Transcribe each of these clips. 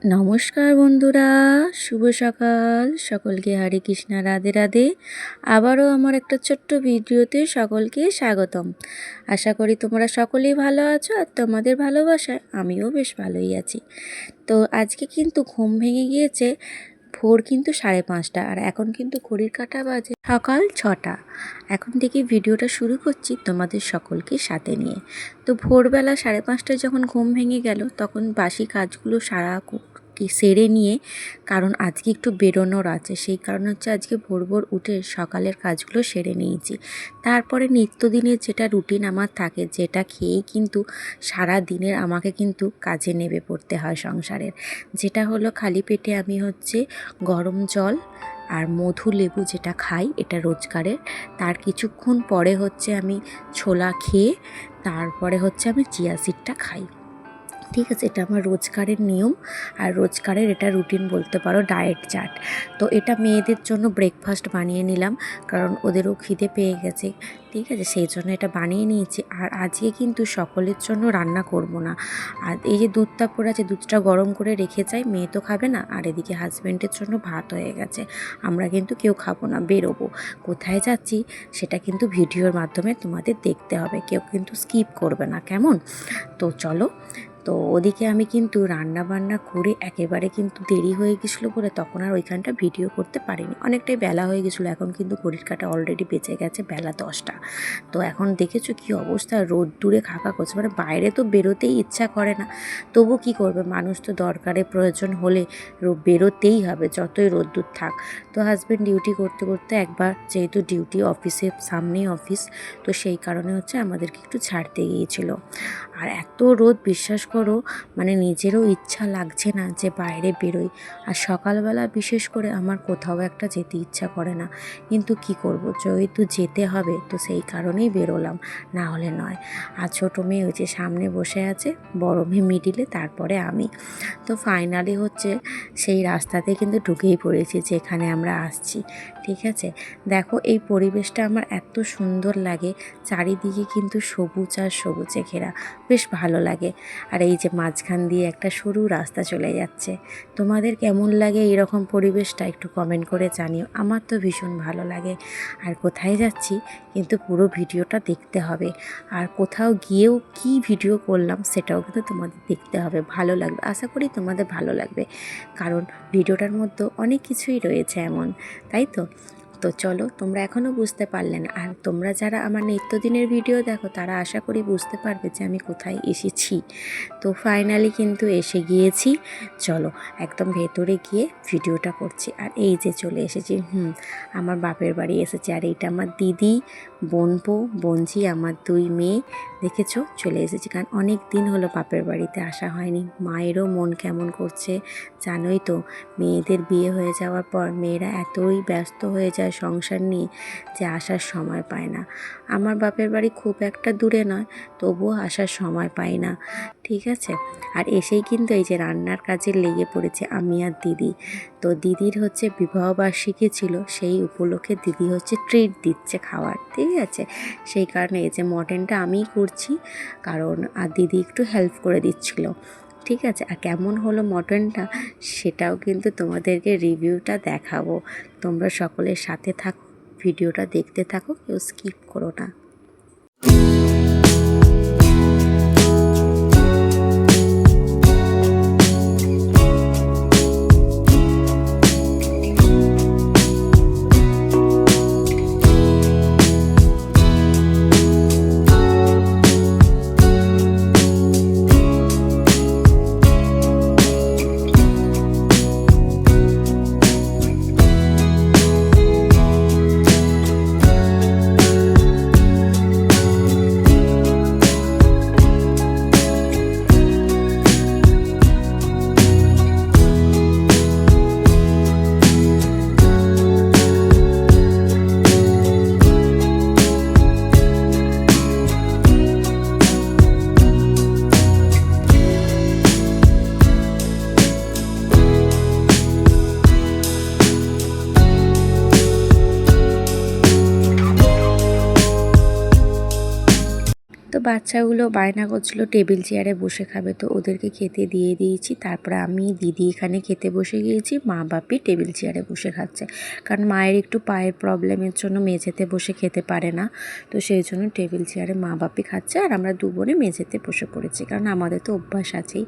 নমস্কার বন্ধুরা, শুভ সকাল। সকলকে হরে কৃষ্ণা, রাধে রাধে। আবারও আমার একটা ছোট্ট ভিডিওতে সকলকে স্বাগতম। আশা করি তোমরা সকলেই ভালো আছো, আর তোমাদের ভালোবাসায় আমিও বেশ ভালোই আছি। তো আজকে কিন্তু ঘুম ভেঙে গিয়েছে ভোর কিন্তু 5:30, আর এখন কিন্তু ঘড়ির কাঁটা বাজে সকাল 6টা। এখন থেকে ভিডিওটা শুরু করছি তোমাদের সকলকে সাথে নিয়ে। তো ভোরবেলা 5:30টায় যখন ঘুম ভেঙে গেল, তখন বাসি কাজগুলো সেরে নিয়ে, কারণ আজকে একটু বেরোনোর আছে, সেই কারণে হচ্ছে আজকে ভোর ভোর উঠে সকালের কাজগুলো সেরে নিয়েছি। তারপরে নিত্যদিনের যেটা রুটিন আমার থাকে, যেটা খেয়েই কিন্তু সারা দিনের আমাকে কিন্তু কাজে নেমে পড়তে হয় সংসারের, যেটা হলো খালি পেটে আমি হচ্ছে গরম জল আর মধু লেবু যেটা খাই, এটা রোজকারের। তার কিছুক্ষণ পরে হচ্ছে আমি ছোলা খেয়ে তারপরে হচ্ছে আমি চিয়া সিডটা খাই। ঠিক আছে, এটা আমার রোজকারের নিয়ম, আর রোজকারের এটা রুটিন বলতে পারো, ডায়েট চার্ট। তো এটা মেয়েদের জন্য ব্রেকফাস্ট বানিয়ে নিলাম, কারণ ওদেরও খিদে পেয়ে গেছে। ঠিক আছে, সেই জন্য এটা বানিয়ে নিয়েছি। আর আজকে কিন্তু সকলের জন্য রান্না করব না। আর এই যে দুধটা পড়ে আছে, দুধটা গরম করে রেখে যাই, মেয়ে তো খাবে না। আর এদিকে হাজব্যান্ডের জন্য ভাত হয়ে গেছে, আমরা কিন্তু কেউ খাবো না, বেরোবো। কোথায় যাচ্ছি সেটা কিন্তু ভিডিওর মাধ্যমে তোমাদের দেখতে হবে, কেউ কিন্তু স্কিপ করবে না, কেমন? তো চলো। তো ওদিকে আমি কিন্তু রান্না বান্না করে একেবারে কিন্তু দেরি হয়ে গেছিলো বলে তখন আর ওইখানটা ভিডিও করতে পারিনি, অনেকটাই বেলা হয়ে গেছিলো। এখন কিন্তু ঘড়ির কাঁটা অলরেডি বেঁচে গেছে বেলা 10টা। তো এখন দেখেছো কি অবস্থা, রোদ দূরে খাকা করছে, মানে বাইরে তো বেরোতেই ইচ্ছা করে না। তবু কি করবে, মানুষ তো দরকারে প্রয়োজন হলে বেরোতেই হবে, যতই রোদ্দুর থাক। তো হাজব্যান্ড ডিউটি করতে করতে একবার, যেহেতু ডিউটি অফিসের সামনেই অফিস, তো সেই কারণে হচ্ছে আমাদেরকে একটু ছাড়তে গিয়েছিলো। আর এত রোদ, বিশ্বাস করো, মানে নিজেরও ইচ্ছা লাগছে না যে বাইরে বেরোই। আর সকালবেলা বিশেষ করে আমার কোথাও একটা যেতে ইচ্ছা করে না, কিন্তু কি করব, যেহেতু যেতে হবে তো সেই কারণেই বেরোলাম, না হলে নয়। আর ছোটো মেয়ে ওই যে সামনে বসে আছে, বড় মেয়ে মিডিলে, তারপরে আমি। তো ফাইনালি হচ্ছে সেই রাস্তাতে কিন্তু ঢুকেই পড়েছি যেখানে আমরা আসছি। ঠিক আছে, দেখো এই পরিবেশটা আমার এত সুন্দর লাগে, চারিদিকে কিন্তু সবুজ আর সবুজে ঘেরা, বেশ ভালো লাগে। আর এই যে মাঝখান দিয়ে একটা সরু রাস্তা চলে যাচ্ছে। তোমাদের কেমন লাগে এরকম পরিবেশটা একটু কমেন্ট করে জানিও, আমার তো ভীষণ ভালো লাগে। আর কোথায় যাচ্ছি কিন্তু পুরো ভিডিওটা দেখতে হবে, আর কোথাও গিয়েও কি ভিডিও করলাম সেটাও কিন্তু তোমাদের দেখতে হবে, ভালো লাগবে, আশা করি তোমাদের ভালো লাগবে, কারণ ভিডিওটার মধ্যে অনেক কিছুই রয়েছে এমন, তাই তো। তো চলো, তোমরা এখনও বুঝতে পারলে না, আর তোমরা যারা আমার নিত্যদিনের ভিডিও দেখো তারা আশা করি বুঝতে পারবে যে আমি কোথায় এসেছি। তো ফাইনালি কিন্তু এসে গিয়েছি, চলো একদম ভেতরে গিয়ে ভিডিওটা করছি। আর এই যে চলে এসেছি, আমার বাপের বাড়ি এসেছি। আর এইটা আমার দিদি, বোনপো, বোনঝি, আমার 2 মেয়ে, দেখেছো চলে এসেছি, কারণ অনেক দিন হলো বাপের বাড়িতে আসা হয়নি। মায়েরও মন কেমন করছে, জানোই তো, মেয়েদের বিয়ে হয়ে যাওয়ার পর মেয়েরা এতই ব্যস্ত হয়ে যায় সংসার নিয়ে যে আসার সময় পায় না। আমার বাপের বাড়ি খুব একটা দূরে নয়, তবুও আসার সময় পাই না। ঠিক আছে, আর এসেই কিন্তু এই যে রান্নার কাজে লেগে পড়েছে আমি আর দিদি। তো দিদির হচ্ছে বিবাহবার্ষিকী ছিল, সেই উপলক্ষে দিদি হচ্ছে ট্রিট দিচ্ছে খাওয়ার। ঠিক আছে, সেই কারণে এই যে মটনটা আমিই করছি, কারণ আর দিদি একটু হেল্প করে দিচ্ছিল। ঠিক আছে, আর কেমন হলো মটনটা সেটাও কিন্তু তোমাদেরকে রিভিউটা দেখাবো। তোমরা সকলের সাথে থাকো, ভিডিওটা দেখতে থাকো, কেউ স্কিপ করো না। বাচ্চাগুলো বায়না করছিলো টেবিল চেয়ারে বসে খাবে, তো ওদেরকে খেতে দিয়ে দিয়েছি। তারপরে আমি দিদি এখানে খেতে বসে গিয়েছি, মা বাপি টেবিল চেয়ারে বসে খাচ্ছে। কারণ মায়ের একটু পায়ের প্রবলেমের জন্য মেঝেতে বসে খেতে পারে না, তো সেই জন্য টেবিল চেয়ারে মা বাপি খাচ্ছে আর আমরা দু বোনে মেঝেতে বসে পড়েছি, কারণ আমাদের তো অভ্যাস আছেই।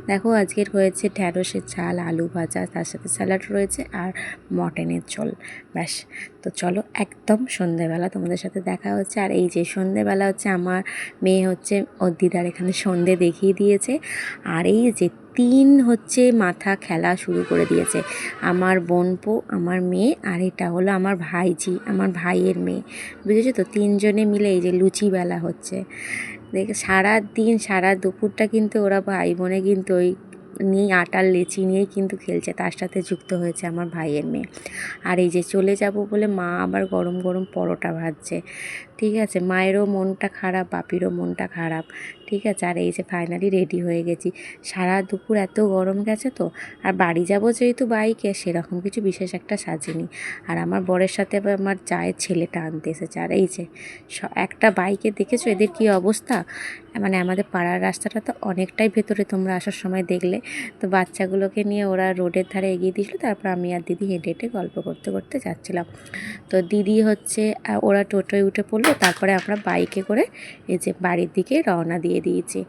দেখো আজকের হয়েছে ঢ্যাঁড়সের ঝাল, আলু ভাজা, তার সাথে স্যালাড রয়েছে আর মটনের ঝোল, ব্যাস। তো চলো একদম সন্ধেবেলা তোমাদের সাথে দেখা হচ্ছে। আর এই যে সন্ধেবেলা হচ্ছে আমার মেয়ে হচ্ছে ওর দিদার এখানে সন্ধে দেখিয়ে দিয়েছে। আর এই যে হচ্ছে মাথা খেলা শুরু করে দিয়েছে, আমার বোনপো, আমার মেয়ে, আর এটা হলো আমার ভাইজি, আমার ভাইয়ের মেয়ে, বুঝেছো তো। তিনজনে মিলে এই যে লুচি বেলা হচ্ছে। দেখে সারা দুপুরটা কিন্তু ওরা ভাই বোনে কিন্তু ওই নিয়েই আটার লেচি নিয়েই কিন্তু খেলছে। তার সাথে যুক্ত হয়েছে আমার ভাইয়ের মেয়ে। আর এই যে চলে যাব বলে মা আবার গরম গরম পরোটা ভাজছে, ঠিক আছে। মায়েরও মনটা খারাপ, বাপিরও মনটা খারাপ, ঠিক আছে। আর এই যে ফাইনালি রেডি হয়ে গেছি। সারা দুপুর এত গরম গেছে তো, আর বাড়ি যাব যেহেতু বাইকে, সেরকম কিছু বিশেষ একটা সাজিনি। আর আমার বরের সাথে আবার আমার চায়ের ছেলেটা আনতে এসেছে। আর এই যে একটা বাইকে দেখেছো এদের কী অবস্থা, মানে আমাদের পাড়ার রাস্তাটা তো অনেকটাই ভেতরে, তোমরা আসার সময় দেখলে। তো বাচ্চাগুলোকে নিয়ে ওরা রোডের ধারে এগিয়ে দিয়েছিল, তারপর আমি আর দিদি হেঁটে হেঁটে গল্প করতে করতে যাচ্ছিলাম। তো দিদি হচ্ছে ওরা টোটোয় উঠে পড়লো, তারপরে আমরা বাইকে করে এই যে বাড়ির দিকে রওনা দিয়ে দিয়েছি।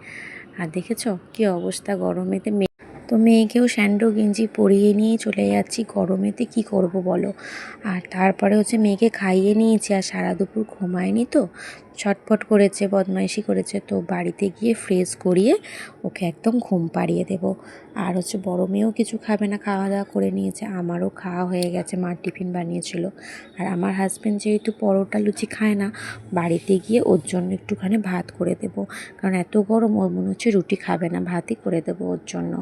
আর দেখেছো কী অবস্থা গরমেতে। তো মেয়েকেও স্যান্ডো গেঞ্জি পরিয়ে নিয়ে চলে যাচ্ছি, গরমেতে কি করব বলো। আর তারপরে হচ্ছে মেয়েকে খাইয়ে নিয়েছি, আর সারা দুপুর ঘুমায়নি তো, ছটফট করেছে, বদমাইশি করেছে। তো বাড়িতে গিয়ে ফ্রেশ করিয়ে ওকে একদম ঘুম পাড়িয়ে দেবো। আর হচ্ছে বড় মেয়েও কিছু খাবে না, খাওয়া দাওয়া করে নিয়েছে, আমারও খাওয়া হয়ে গেছে, মার টিফিন বানিয়েছিল। আর আমার হাজব্যান্ড যেহেতু পরোটা লুচি খায় না, বাড়িতে গিয়ে ওর জন্য একটুখানি ভাত করে দেবো, কারণ এত গরম ওর মনে হচ্ছে রুটি খাবে না, ভাতই করে দেবো ওর জন্য।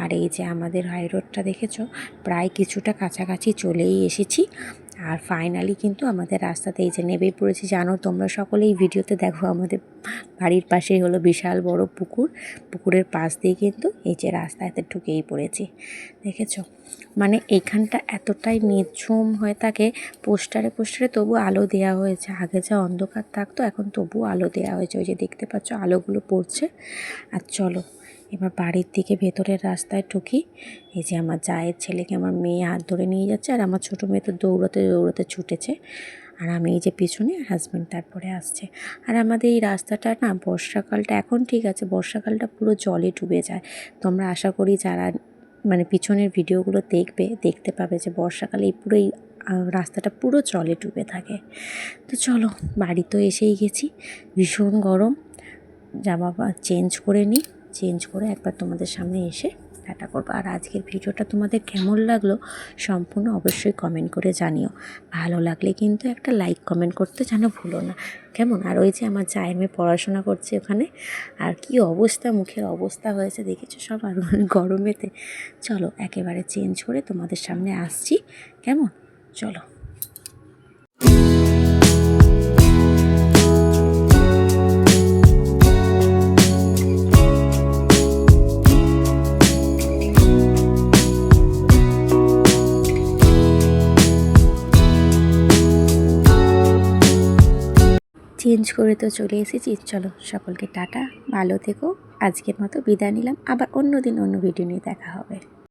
আর এই যে আমাদের হাই রোডটা দেখেছো, প্রায় কিছুটা কাছাকাছি চলেই এসেছি। আর ফাইনালি কিন্তু আমাদের রাস্তাতে এই যে নেবেই পড়েছি। জানো তোমরা সকলেই ভিডিওতে দেখো, আমাদের বাড়ির পাশেই হলো বিশাল বড় পুকুর, পুকুরের পাশ দিয়ে কিন্তু এই যে রাস্তাতে ঢুকেই পড়েছি, দেখেছো। মানে এইখানটা এতটাই নিঝুম হয়ে থাকে, পোস্টারে তবু আলো দেওয়া হয়েছে। আগে যা অন্ধকার থাকতো, এখন তবু আলো দেওয়া হয়েছে, ওই যে দেখতে পাচ্ছ আলোগুলো পড়ছে। আর চলো এবার বাড়ির দিকে ভেতরের রাস্তায় ঢুকি। এই যে আমার জায়ের ছেলেকে আমার মেয়ে হাত ধরে নিয়ে যাচ্ছে, আর আমার ছোটো মেয়ে তো দৌড়াতে দৌড়াতে ছুটেছে। আর আমি এই যে পিছনে, হাজব্যান্ড তারপরে আসছে। আর আমাদের এই রাস্তাটা না বর্ষাকালটা, এখন ঠিক আছে, বর্ষাকালটা পুরো জলে ডুবে যায়। তোমরা আশা করি যারা মানে পিছনের ভিডিওগুলো দেখতে পাবে যে বর্ষাকালে এই পুরো এই রাস্তাটা পুরো জলে ডুবে থাকে। তো চলো বাড়ি তো এসেই গেছি, ভীষণ গরম, জামা চেঞ্জ করে নিই, চেঞ্জ করে একবার তোমাদের সামনে এসে টাটা করবো। আর আজকের ভিডিওটা তোমাদের কেমন লাগলো সম্পূর্ণ অবশ্যই কমেন্ট করে জানিও। ভালো লাগলে কিন্তু একটা লাইক কমেন্ট করতে যেন ভুলো না, কেমন। আর ওই যে আমার জায়ের মেয়ে পড়াশোনা করছে ওখানে, আর কি অবস্থা, মুখের অবস্থা হয়েছে দেখেছো সব, আর গরমেতে। চলো একেবারে চেঞ্জ করে তোমাদের সামনে আসছি, কেমন, চলো। চেঞ্জ করে তো চলে এসেছি, চলো সকলকে টাটা, ভালো থেকো। আজকের মতো বিদায় নিলাম, আবার অন্য দিন অন্য ভিডিও নিয়ে দেখা হবে।